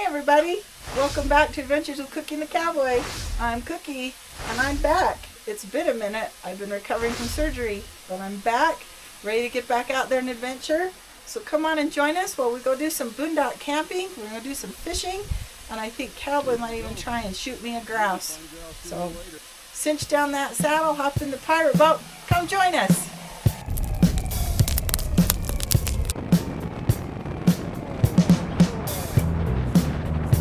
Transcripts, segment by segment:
Hey everybody, welcome back to Adventures with Cookie and the Cowboy. I'm Cookie and I'm back. It's been a minute. I've been recovering from surgery, but I'm back, ready to get back out there and adventure. So come on and join us while we go do some boondock camping. We're going to do some fishing, and I think Cowboy might even try and shoot me a grouse. So cinch down that saddle, hop in the pirate boat, come join us.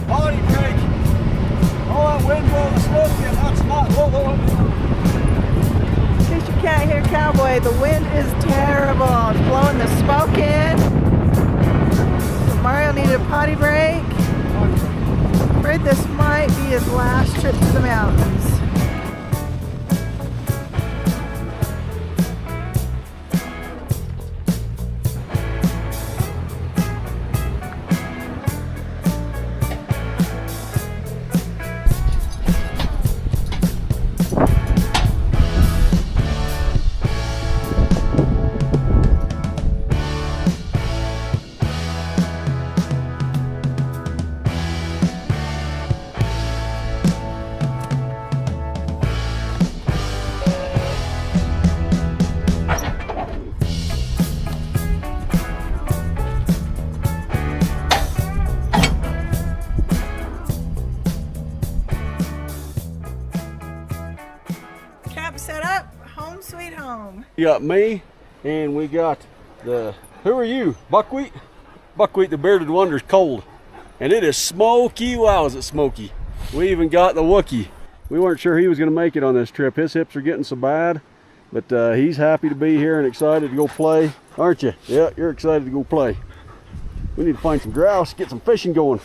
Body brake. All that wind blowing the smoke in, that's not low. In case you can't hear Cowboy, the wind is terrible. It's blowing the smoke in. So Mario needed a potty break. I'm afraid this might be his last trip to the mountains. Set up, home sweet home. You got me, and we got the, who are you? Buckwheat? Buckwheat the bearded wonder's cold. And it is smoky. Wow, is it smoky. We even got the Wookie. We weren't sure he was going to make it on this trip. His hips are getting so bad, but he's happy to be here and excited to go play. Aren't you? Yeah, you're excited to go play. We need to find some grouse, get some fishing going.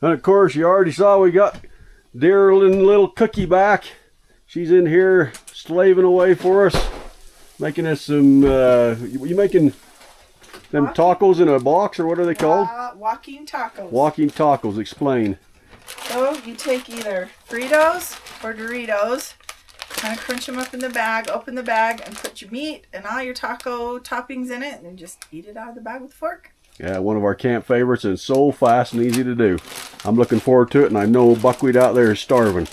And of course, you already saw we got dear little Cookie back. She's in here slaving away for us, making us some, you making them tacos in a box, or what are they called? Walking tacos. Walking tacos, explain. So you take either Fritos or Doritos, kind of crunch them up in the bag, open the bag, and put your meat and all your taco toppings in it, and then just eat it out of the bag with a fork. Yeah, one of our camp favorites, and so fast and easy to do. I'm looking forward to it, and I know Buckwheat out there is starving.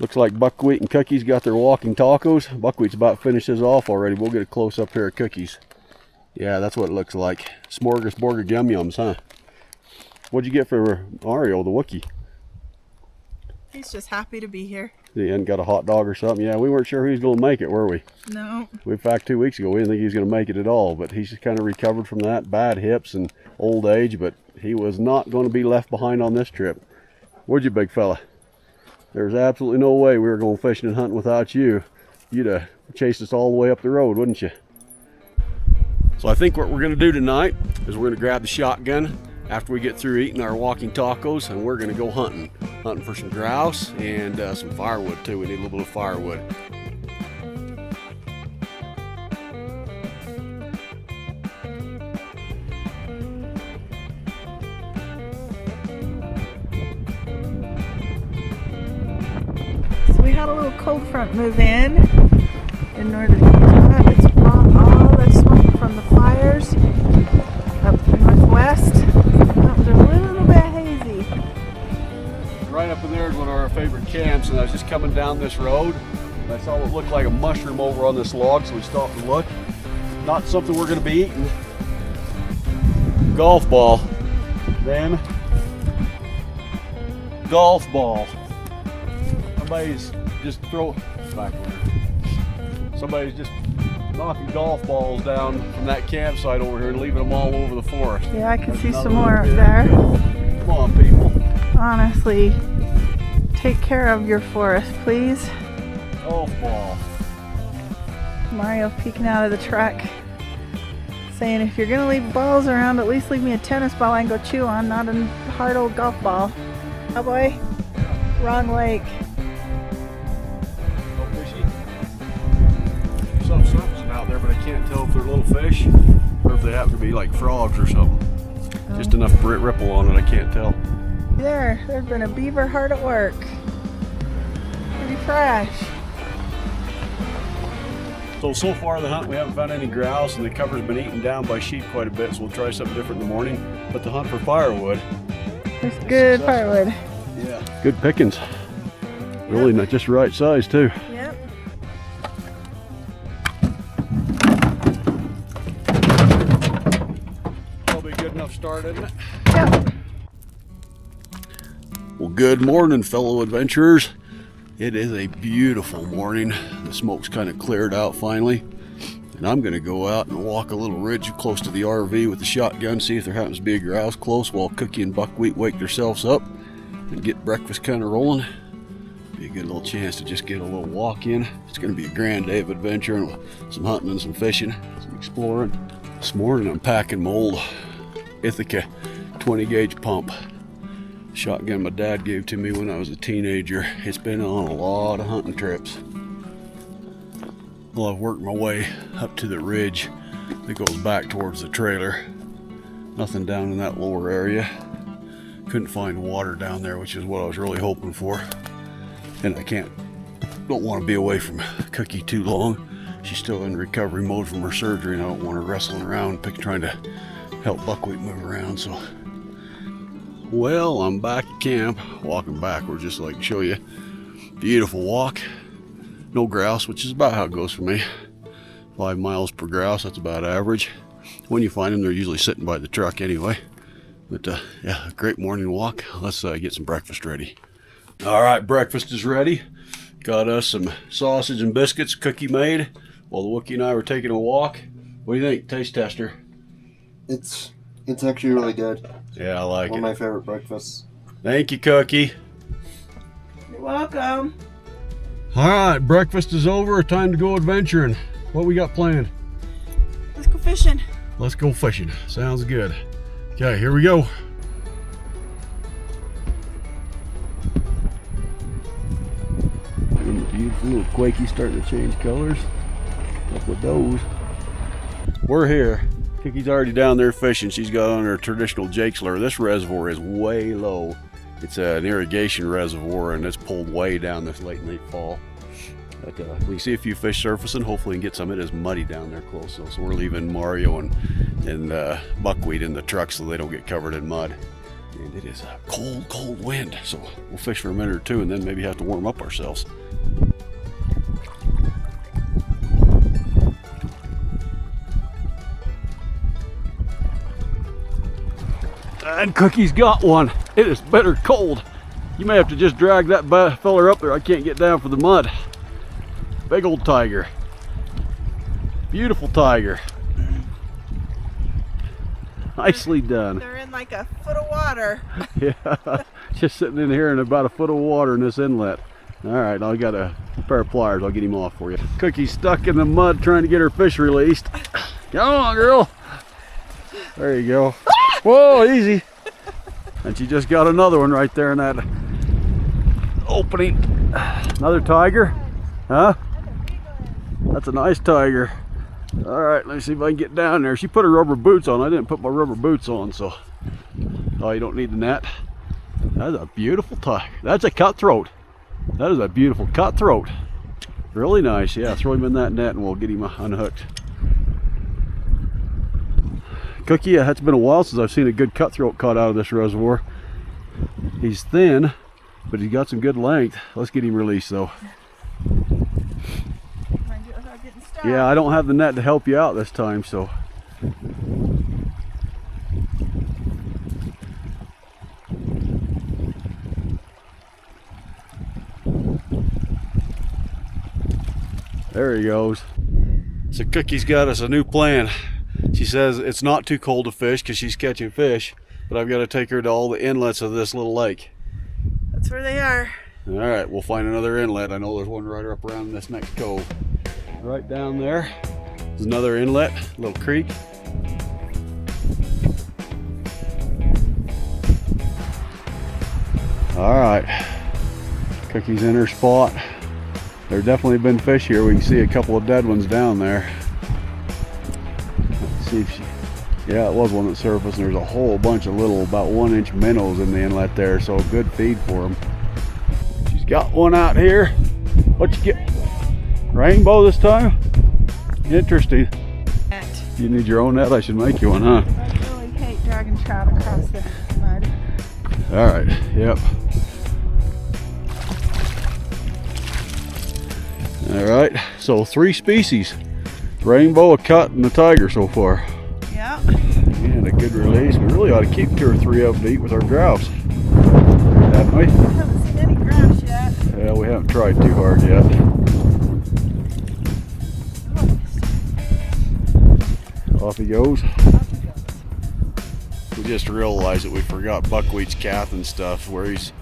Looks like Buckwheat and Cookie's got their walking tacos. Buckwheat's about finished his off already. We'll get a close up here of Cookie's. Yeah, that's what it looks like. Smorgasbord of yum yums, huh? What'd you get for Mario, the Wookie? He's just happy to be here. He hadn't got a hot dog or something. Yeah, we weren't sure he was going to make it, were we? No. In fact, 2 weeks ago, we didn't think he was going to make it at all. But he's just kind of recovered from that. Bad hips and old age, but he was not going to be left behind on this trip. Would you, big fella? There's absolutely no way we were going fishing and hunting without you. You'd have chased us all the way up the road, wouldn't you? So I think what we're going to do tonight is we're going to grab the shotgun after we get through eating our walking tacos, and we're going to go hunting. Hunting for some grouse and some firewood too. We need a little bit of firewood. We had a little cold front move in northern Utah. It's brought all the smoke from the fires up the northwest. Mountains are a little bit hazy. Right up in there is one of our favorite camps, and I was just coming down this road. And I saw what looked like a mushroom over on this log, so we stopped and looked. Not something we're going to be eating. Golf ball. Then golf ball. Somebody's just Somebody's just knocking golf balls down from that campsite over here and leaving them all over the forest. Yeah, I can see some more up there. Come on, people. Honestly, take care of your forest, please. Golf ball. Mario peeking out of the truck, saying if you're gonna leave balls around, at least leave me a tennis ball I can go chew on, not a hard old golf ball. Oh boy, wrong lake. Some surfacing out there, but I can't tell if they're little fish or if they happen to be like frogs or something. Just enough ripple on it, I can't tell. There's been a beaver hard at work. Pretty fresh. So far the hunt we haven't found any grouse, and the cover's been eaten down by sheep quite a bit, so we'll try something different in the morning. but to hunt for firewood. There's good firewood. Yeah. Good pickings. Really not just right size too. Yep. Probably a good enough start, isn't it? Yep. Well, good morning, fellow adventurers. It is a beautiful morning. The smoke's kind of cleared out finally. And I'm going to go out and walk a little ridge close to the RV with the shotgun, see if there happens to be a grouse close while Cookie and Buckwheat wake themselves up and get breakfast kind of rolling. Be a good little chance to just get a little walk in. It's going to be a grand day of adventure and some hunting and some fishing, some exploring. This morning I'm packing my old Ithaca 20 gauge pump. Shotgun my dad gave to me when I was a teenager. It's been on a lot of hunting trips. Well, I've worked my way up to the ridge that goes back towards the trailer. Nothing down in that lower area. Couldn't find water down there, which is what I was really hoping for. And don't want to be away from Cookie too long. She's still in recovery mode from her surgery, and I don't want her wrestling around trying to help Buckwheat move around. So, well, I'm back at camp, walking backwards just so I can show you. Beautiful walk. No grouse, which is about how it goes for me. 5 miles per grouse, that's about average. When you find them, they're usually sitting by the truck anyway. But yeah, a great morning walk. Let's get some breakfast ready. All right, breakfast is ready. Got us some sausage and biscuits Cookie made while the Wookie and I were taking a walk. What do you think, taste tester? It's actually really good. Yeah, I like One it. of my favorite breakfasts. Thank you, Cookie. You're welcome. All right, breakfast is over. Time to go adventuring. What we got planned? Let's go fishing. Let's go fishing. Sounds good. Okay, here we go. Beautiful little quakey starting to change colors. Up with those. We're here. Cookie's already down there fishing. She's got on her traditional Jake's lure. This reservoir is way low. It's an irrigation reservoir, and it's pulled way down this late fall. But we can see a few fish surfacing. Hopefully we can get some. It is muddy down there close, though, so we're leaving Mario and Buckwheat in the truck so they don't get covered in mud. And it is a cold, cold wind, so we'll fish for a minute or two and then maybe have to warm up ourselves. And Cookie's got one. It is bitter cold. You may have to just drag that feller up there. I can't get down for the mud. Big old tiger. Beautiful tiger. Nicely done. They're in like a foot of water. Yeah, just sitting in here in about a foot of water in this inlet. All right, I got a pair of pliers. I'll get him off for you. Cookie's stuck in the mud trying to get her fish released. Come on, girl. There you go. Whoa, easy. And she just got another one right there in that opening. Another tiger? Huh? That's a nice tiger. All right, let me see if I can get down there. She put her rubber boots on. I didn't put my rubber boots on, so. Oh, you don't need the net. That's a beautiful tiger. That's a cutthroat. That is a beautiful cutthroat. Really nice. Yeah, throw him in that net and we'll get him unhooked. Cookie, it's been a while since I've seen a good cutthroat caught out of this reservoir. He's thin, but he's got some good length. Let's get him released though. Yeah, I don't have the net to help you out this time, so. There he goes. So Cookie's got us a new plan. She says it's not too cold to fish because she's catching fish, but I've got to take her to all the inlets of this little lake. That's where they are. All right, we'll find another inlet. I know there's one right up around this next cove. Right down there is another inlet, little creek. All right, Cookie's in her spot. There definitely been fish here. We can see a couple of dead ones down there. Let's see if she, yeah, it was one that surfaced, and there's a whole bunch of little about 1-inch minnows in the inlet there, so a good feed for them. She's got one out here. What you get? Rainbow this time? Interesting. You need your own net? I should make you one, huh? I really hate dragging trout across the mud. All right, yep. All right, so 3 species. Rainbow, a cut, and a tiger so far. Yeah. And a good release. We really ought to keep 2 or 3 of them to eat with our grouse. Haven't we? I haven't seen any grouse yet. Yeah, we haven't tried too hard yet. Off he goes. We just realized that we forgot Buckwheat's calf and stuff, where he's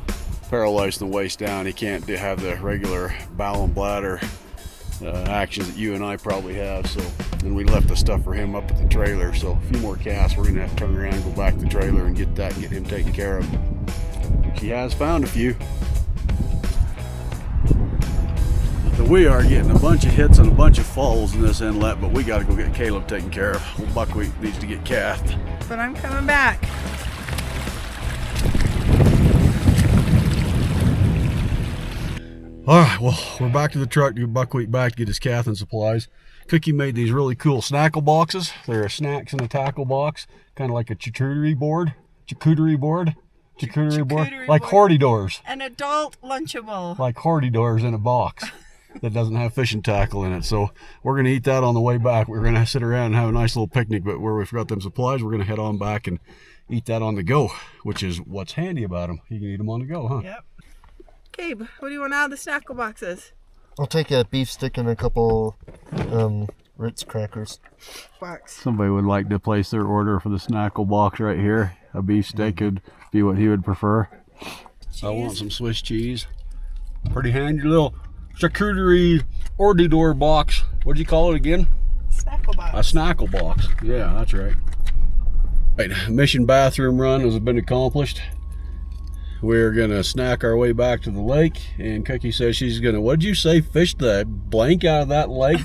paralyzed from the waist down. He can't have the regular bowel and bladder actions that you and I probably have. So, and we left the stuff for him up at the trailer. So a few more casts, we're gonna have to turn around and go back to the trailer and get him taken care of. He has found a few. But we are getting a bunch of hits and a bunch of falls in this inlet, but we got to go get Caleb taken care of. Old Buckwheat needs to get calved. But I'm coming back. All right, well, we're back to the truck to get Buckwheat back to get his calf and supplies. Cookie made these really cool snackle boxes. They're snacks in a tackle box, kind of like a charcuterie board. Like Horty doors. An adult Lunchable. Like Horty doors in a box that doesn't have fishing tackle in it. So we're going to eat that on the way back. We're going to sit around and have a nice little picnic, but where we've got them supplies, we're going to head on back and eat that on the go, which is what's handy about them. You can eat them on the go, huh? Yep. Gabe, what do you want out of the snackle boxes? I'll take a beef stick and a couple Ritz crackers. Box. Somebody would like to place their order for the snackle box right here. A beef steak would be what he would prefer. Cheese. I want some Swiss cheese. Pretty handy little charcuterie ordy door box. What'd you call it again? Snackle box. A snackle box. Yeah, that's right. Right, mission bathroom run has been accomplished. We're gonna snack our way back to the lake, and Cookie says she's gonna, what'd you say, fish the blank out of that lake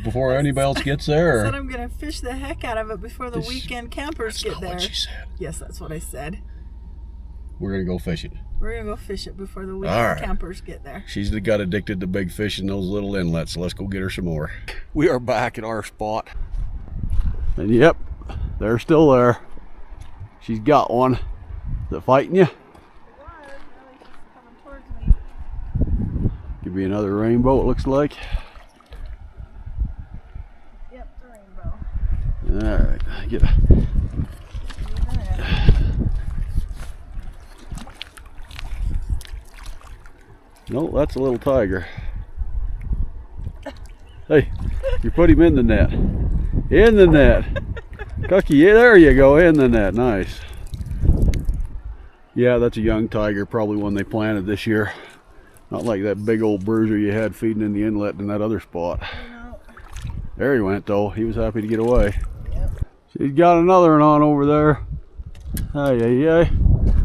before anybody else gets there? I said I'm gonna fish the heck out of it before the weekend campers get there. That's not what she said. Yes, that's what I said. We're gonna go fish it. We're gonna go fish it before the weekend campers get there. She's got addicted to big fish in those little inlets, so let's go get her some more. We are back at our spot. And yep, they're still there. She's got one. Is it fighting you? Could be another rainbow, it looks like. Yep, the rainbow. Alright, get a... No, that's a little tiger. Hey, you put him in the net. In the net. Cookie, yeah, there you go, in the net. Nice. Yeah, that's a young tiger, probably one they planted this year. Not like that big old bruiser you had feeding in the inlet in that other spot. No. There he went though. He was happy to get away. Yep. She's got another one on over there. Ay.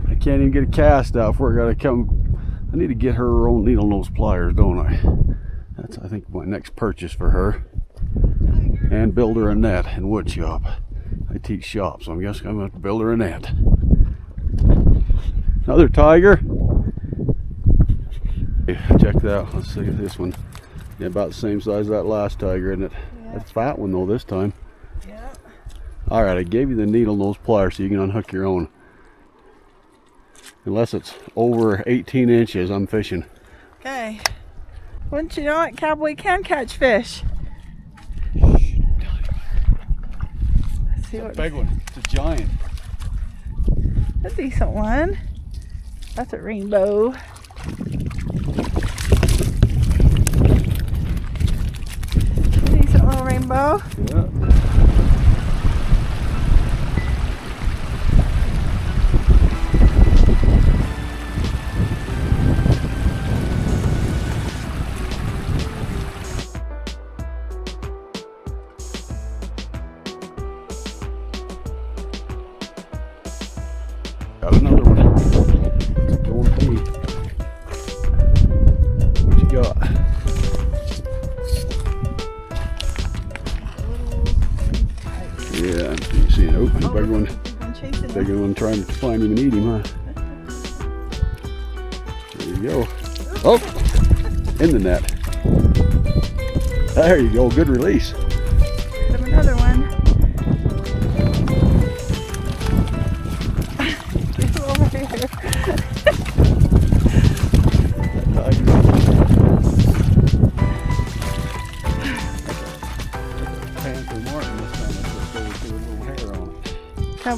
I can't even get a cast out for her. Gotta come. I need to get her own needle nose pliers, don't I? That's, I think, my next purchase for her. And build her a net in wood shop. I teach shop, so I'm guessing I'm gonna have to build her a net. Another tiger. Check that out. Let's see this one. Yeah, about the same size as that last tiger, isn't it? Yeah. That's a fat one though this time. Yeah. Alright, I gave you the needle nose pliers so you can unhook your own. Unless it's over 18 inches, I'm fishing. Okay. Wouldn't you know it, Cowboy can catch fish. Let's see what big one. It's a giant. a decent one. That's a rainbow. Decent little rainbow. Yeah. Got another one. It's going to me. What you got? Yeah, you see an open big one. Bigger one trying to find him and eat him, huh? There you go. Oh, in the net. There you go, good release. Another one.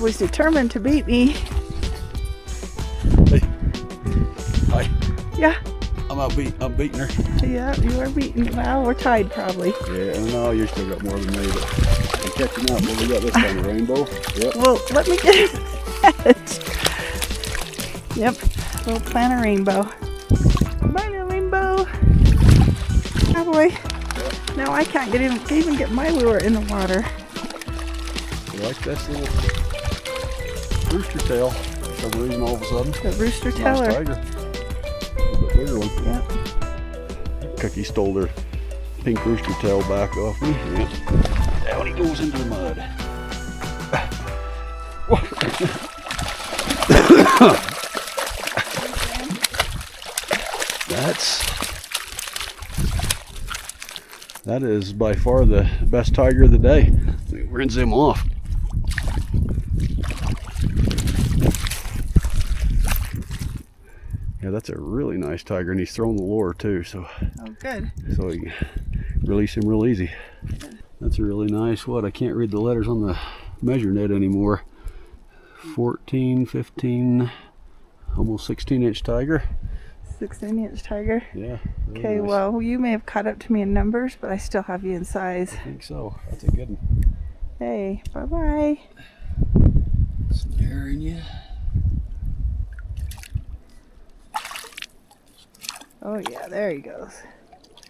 Cowboy's determined to beat me. Hey. Hi. Yeah. I'm beating her. Yeah, you are beating. Well, we're tied probably. Yeah, no, you still got more than me, but I'm catching up. Well, we got this kind of rainbow. Yep. Well, let me get it. Yep, we'll plant a rainbow. Bye, little rainbow. Cowboy. Now I can't even get my lure in the water. You like this little rooster tail? For some reason, all of a sudden. The rooster Nice teller. tiger. A little bit bigger one. Yep. Cookie stole their pink rooster tail back off me. Yep. Down he goes into the mud. That is by far the best tiger of the day. It rinse him off. Yeah, that's a really nice tiger, and he's throwing the lure too, so Oh, good. so you can release him real easy. That's a really nice, what, I can't read the letters on the measure net anymore. 14, 15, almost 16-inch tiger. 16-inch tiger. Yeah. Really Okay, nice. well, you may have caught up to me in numbers, but I still have you in size. I think so. That's a good one. Hey, bye-bye. Snaring you. Oh, yeah, there he goes.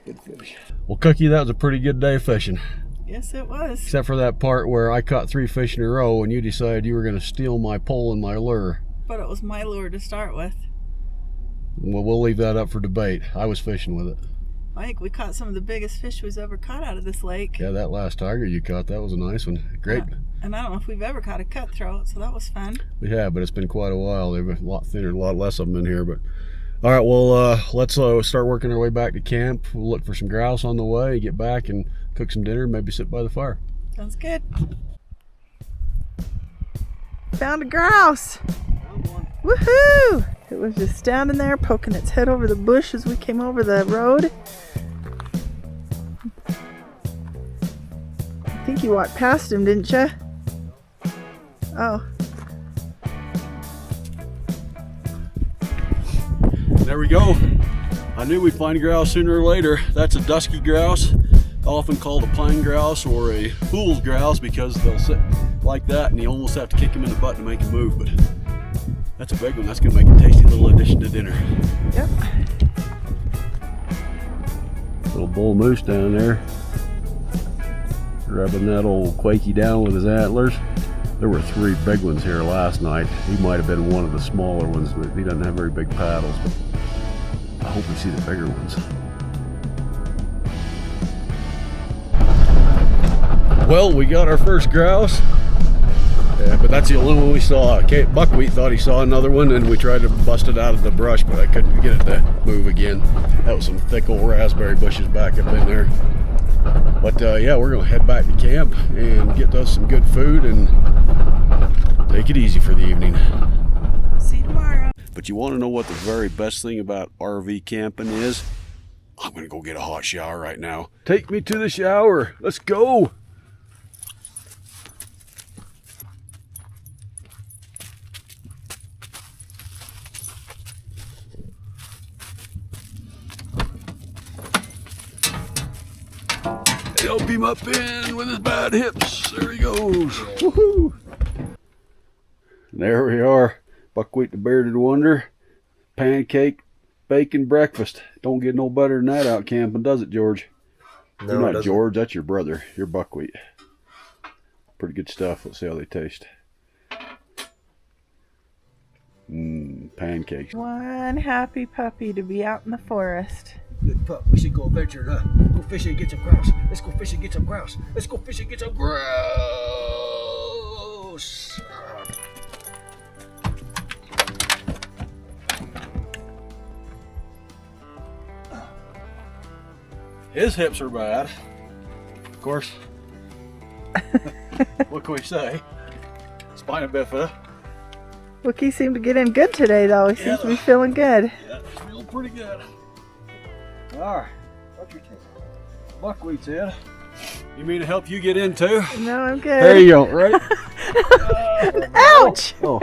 Good fish. Well, Cookie, that was a pretty good day fishing. Yes, it was. Except for that part where I caught 3 fish in a row and you decided you were going to steal my pole and my lure. But it was my lure to start with. Well, we'll leave that up for debate. I was fishing with it. I think we caught some of the biggest fish we've ever caught out of this lake. Yeah, that last tiger you caught, that was a nice one. Great. And I don't know if we've ever caught a cutthroat, so that was fun. We have, but it's been quite a while. They've been a lot thinner, a lot less of them in here. But all right, well, let's start working our way back to camp. We'll look for some grouse on the way, get back and cook some dinner, maybe sit by the fire. Sounds good. Found a grouse. Found one. Woohoo! It was just standing there poking its head over the bush as we came over the road. I think you walked past him, didn't you? Oh. There we go. I knew we'd find grouse sooner or later. That's a dusky grouse, often called a pine grouse or a fool's grouse because they'll sit like that and you almost have to kick him in the butt to make him move. But that's a big one. That's going to make a tasty little addition to dinner. Yep. Little bull moose down there, rubbing that old Quakey down with his antlers. There were 3 big ones here last night. He might have been one of the smaller ones, but he doesn't have very big paddles. But I hope we see the bigger ones. Well, we got our first grouse. Yeah, but that's the only one we saw. Buckwheat thought he saw another one, and we tried to bust it out of the brush, but I couldn't get it to move again. That was some thick old raspberry bushes back up in there. But yeah, we're gonna head back to camp and get us some good food and take it easy for the evening. See you tomorrow. But you want to know what the very best thing about RV camping is? I'm gonna go get a hot shower right now. Take me to the shower. Let's go. Help him up in with his bad hips. There he goes. Woohoo! There we are. Buckwheat the bearded wonder. Pancake, bacon breakfast. Don't get no better than that out camping, does it, George? No, You're it not doesn't. George, that's your brother. You're Buckwheat. Pretty good stuff. Let's see how they taste. Pancakes. One happy puppy to be out in the forest. Good pup. We should go adventuring, huh? Go fishing and get some grouse. Let's go fishing and get some grouse. Let's go fishing and get some grouse. His hips are bad. Of course. What can we say? Spina bifida. Wookie seemed to get in good today, though. He seems to be feeling good. Yeah, it's feeling pretty good. All right, what's your take? Buckwheat's in. You mean to help you get in too? No, I'm good. There you go, right? Ouch! Oh.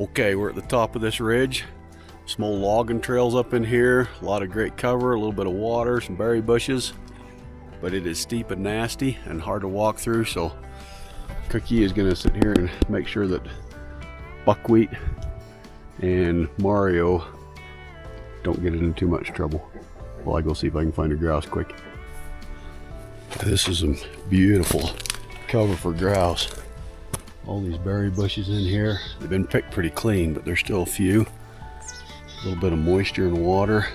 Okay, we're at the top of this ridge. Small logging trails up in here, a lot of great cover, a little bit of water, some berry bushes, but it is steep and nasty and hard to walk through, so Cookie is gonna sit here and make sure that Buckwheat and Mario don't get into too much trouble while I go see if I can find a grouse quick. This is some beautiful cover for grouse. All these berry bushes in here. They've been picked pretty clean, but there's still a few. A little bit of moisture and water.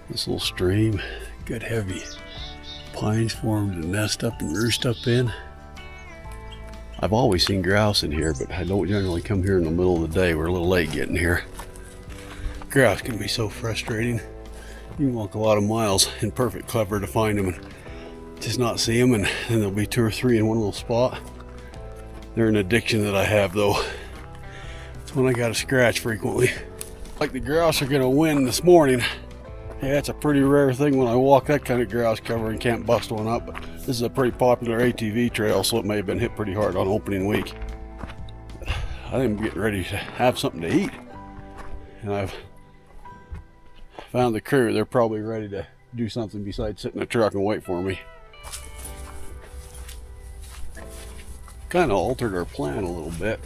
This little stream, good heavy pines formed to nest up and roost up in. I've always seen grouse in here, but I don't generally come here in the middle of the day. We're a little late getting here. Grouse can be so frustrating. You can walk a lot of miles in perfect cover to find them and just not see them, and then there'll be 2 or 3 in one little spot. They're an addiction that I have, though. It's when I got a scratch frequently. Like the grouse are gonna win this morning. Yeah, it's a pretty rare thing when I walk that kind of grouse cover and can't bust one up, but this is a pretty popular ATV trail, so it may have been hit pretty hard on opening week. I think I'm getting ready to have something to eat. And I've found the crew. They're probably ready to do something besides sit in the truck and wait for me. Kind of altered our plan a little bit,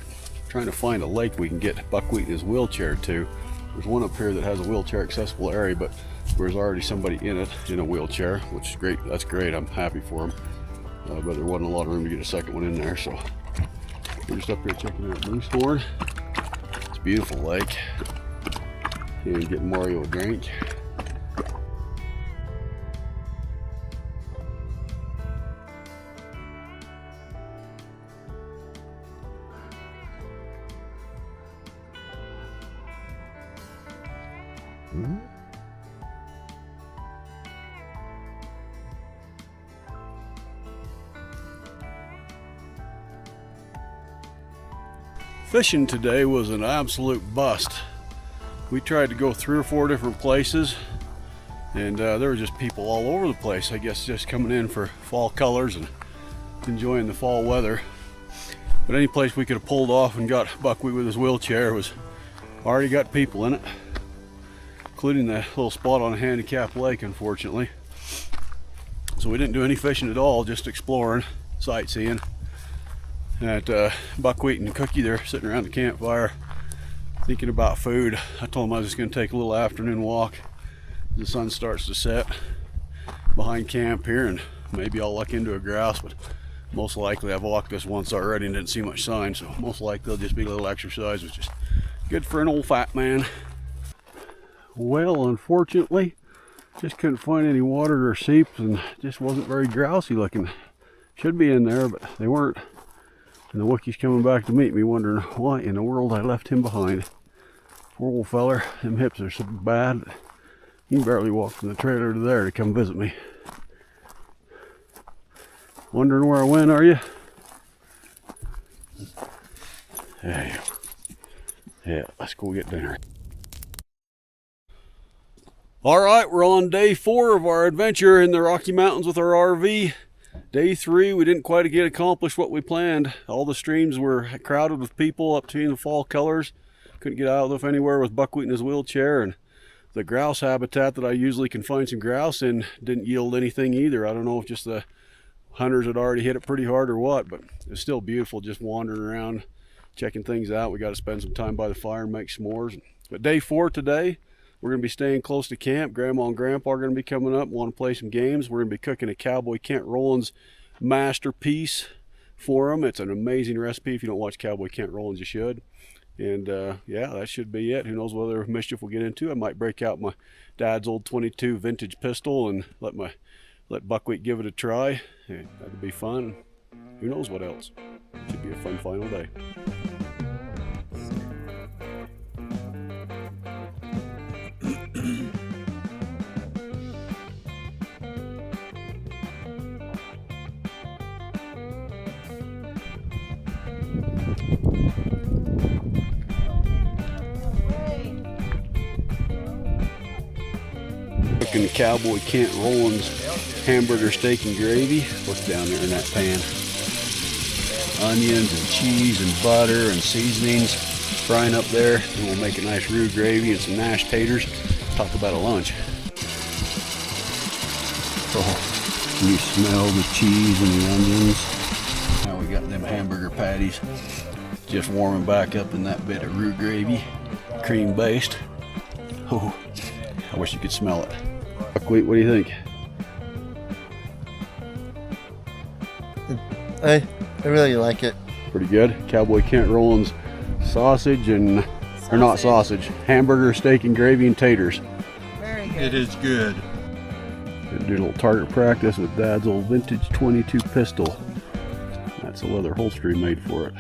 trying to find a lake we can get Buckwheat in his wheelchair to. There's one up here that has a wheelchair accessible area, but there's already somebody in it in a wheelchair, which is great. That's great. I'm happy for him. But there wasn't a lot of room to get a second one in there, so we're just up here checking out Moosehorn. It's a beautiful lake. And getting Mario a drink. Fishing today was an absolute bust. We tried to go 3 or 4 different places, and there were just people all over the place, I guess, just coming in for fall colors and enjoying the fall weather. But any place we could have pulled off and got Buckwheat with his wheelchair was already got people in it, including the little spot on a handicap lake, unfortunately. So we didn't do any fishing at all, just exploring, sightseeing. At Buckwheat and Cookie, they're sitting around the campfire thinking about food. I told them I was just going to take a little afternoon walk. The sun starts to set behind camp here, and maybe I'll luck into a grouse, but most likely I've walked this once already and didn't see much sign, so most likely it'll just be a little exercise, which is good for an old fat man. Well, unfortunately, just couldn't find any water or seeps, and just wasn't very grousey looking. Should be in there, but they weren't. And the Wookiee's coming back to meet me, wondering why in the world I left him behind. Poor old feller, them hips are so bad, he can barely walk from the trailer to there to come visit me. Wondering where I went, are you? There you go. Yeah, let's go get dinner. All right, we're on day 4 of our adventure in the Rocky Mountains with our RV. Day 3, we didn't quite get accomplished what we planned. All the streams were crowded with people up to the fall colors. Couldn't get out of anywhere with Buckwheat in his wheelchair, and the grouse habitat that I usually can find some grouse in didn't yield anything either. I don't know if just the hunters had already hit it pretty hard or what, but it's still beautiful just wandering around, checking things out. We got to spend some time by the fire and make s'mores. But day 4 today, we're going to be staying close to camp. Grandma and Grandpa are going to be coming up, want to play some games. We're going to be cooking a Cowboy Kent Rollins masterpiece for them. It's an amazing recipe. If you don't watch Cowboy Kent Rollins, you should. And yeah, that should be it. Who knows what other mischief we'll get into. I might break out my dad's old 22 vintage pistol and let Buckwheat give it a try. Yeah, that'd be fun. Who knows what else. Should be a fun final day. cooking the Cowboy Kent Rollins hamburger steak and gravy. What's down there in that pan? Onions and cheese and butter and seasonings frying up there. And we'll make a nice roux gravy and some mashed taters. Talk about a lunch. Oh, you smell the cheese and the onions. Now we got them hamburger patties just warming back up in that bit of roux gravy, cream based. Oh, I wish you could smell it. Buckwheat, what do you think? I really like it. Pretty good. Cowboy Kent Rollins sausage and, or not sausage, hamburger, steak and gravy and taters. Very good. It is good. Gonna do a little target practice with Dad's old vintage 22 pistol. That's a leather holster he made for it.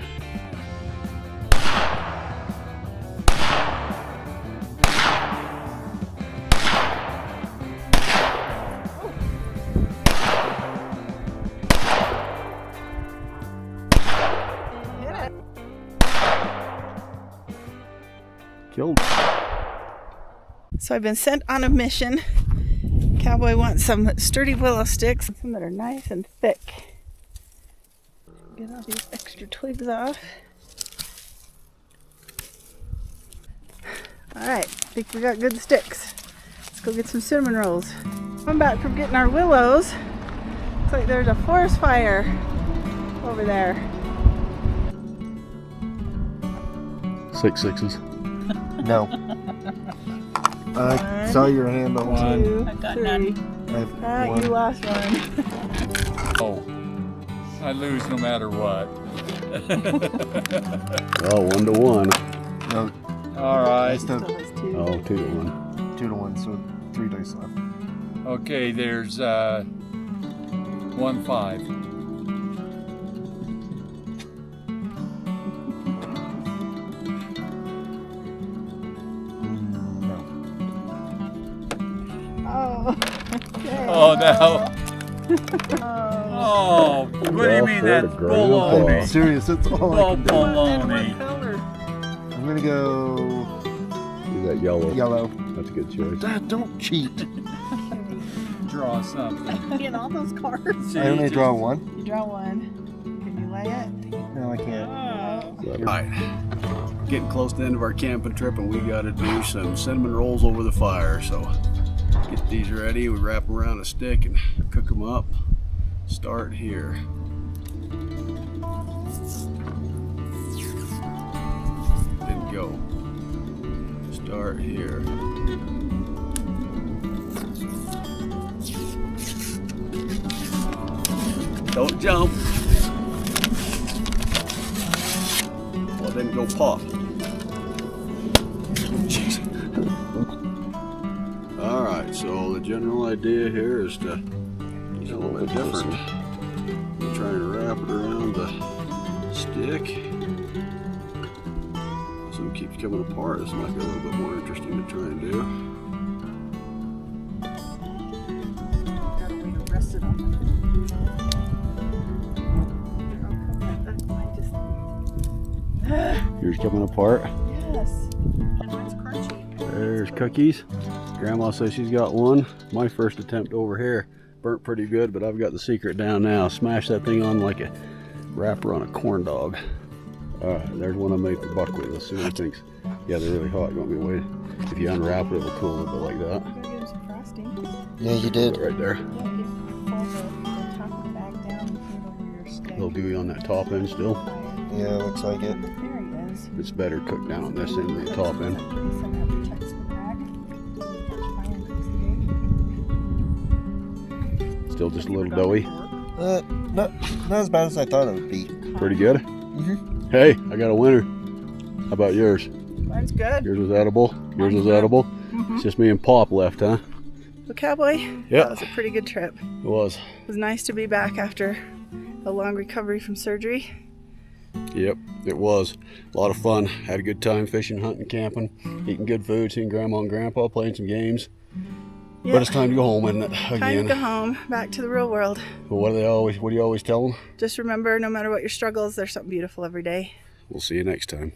Killed. So I've been sent on a mission. Cowboy wants some sturdy willow sticks, some that are nice and thick. Get all these extra twigs off. Alright, I think we got good sticks. Let's go get some cinnamon rolls. I'm back from getting our willows. Looks like there's a forest fire over there. 6 sixes. No. I saw your hand on one. 2, I got 3. none. I have Ah, one. you lost one. Oh, I lose no matter what. Oh, 1 to 1. No, All I right. still Still have has 2. Oh, 2 to 1. 2 to 1, so 3 dice left. Okay, there's 1 5. No. Oh, okay. Oh no. Oh. Oh, what do you mean that's Grandpa. Oh. baloney? Serious, that's all I Oh, can do. baloney. I'm gonna go Do that yellow. yellow. That's a good choice. Dad, don't cheat. Draw something. Get all those cards. I only draw one. You draw one. Can you lay it? No, I can't. Oh. Alright, getting close to the end of our camping trip and we gotta do some cinnamon rolls over the fire. So get these ready, we wrap them around a stick and cook them up. Start here. Then go. Start here. Don't jump. Well, then go pop. Jeez. All right, so the general idea here is to use a little bit different. I'm trying to wrap it around the stick. So it keeps coming apart. This might be a little bit more interesting to try and do. Got a way to rest it on. Yours coming apart. Yes. Mine's crunchy. There's cookies. Grandma says she's got one. My first attempt over here burnt pretty good, but I've got the secret down now. Smash that thing on like a wrapper on a corn dog. There's one I made for Buckwheat. Let's see what he thinks. Yeah, they're really hot. You want me to wait? If you unwrap it, it'll cool a little bit like that. I'm gonna give him some frosting. Yeah, you did. Right there. Yeah, pull the top of the bag down and put it over your stick. A little gooey on that top end still. Yeah, looks like it. There he is. It's better cooked down on this end than the top end. Some that protects the bag. Still just a little doughy. Not as bad as I thought it would be. Pretty good. Mm-hmm. Hey, I got a winner. How about yours? Mine's good. Yours was edible. Yours was edible. It's just me and Pop left, huh? Well, Cowboy, Yep. that was a pretty good trip. It was. It was nice to be back after a long recovery from surgery. Yep, it was. A lot of fun. Had a good time fishing, hunting, camping, eating good food, seeing Grandma and Grandpa, playing some games. Yeah. But it's time to go home, isn't it? Time Again. to go home, back to the real world. But what do you always tell them? Just remember, no matter what your struggles, there's something beautiful every day. We'll see you next time.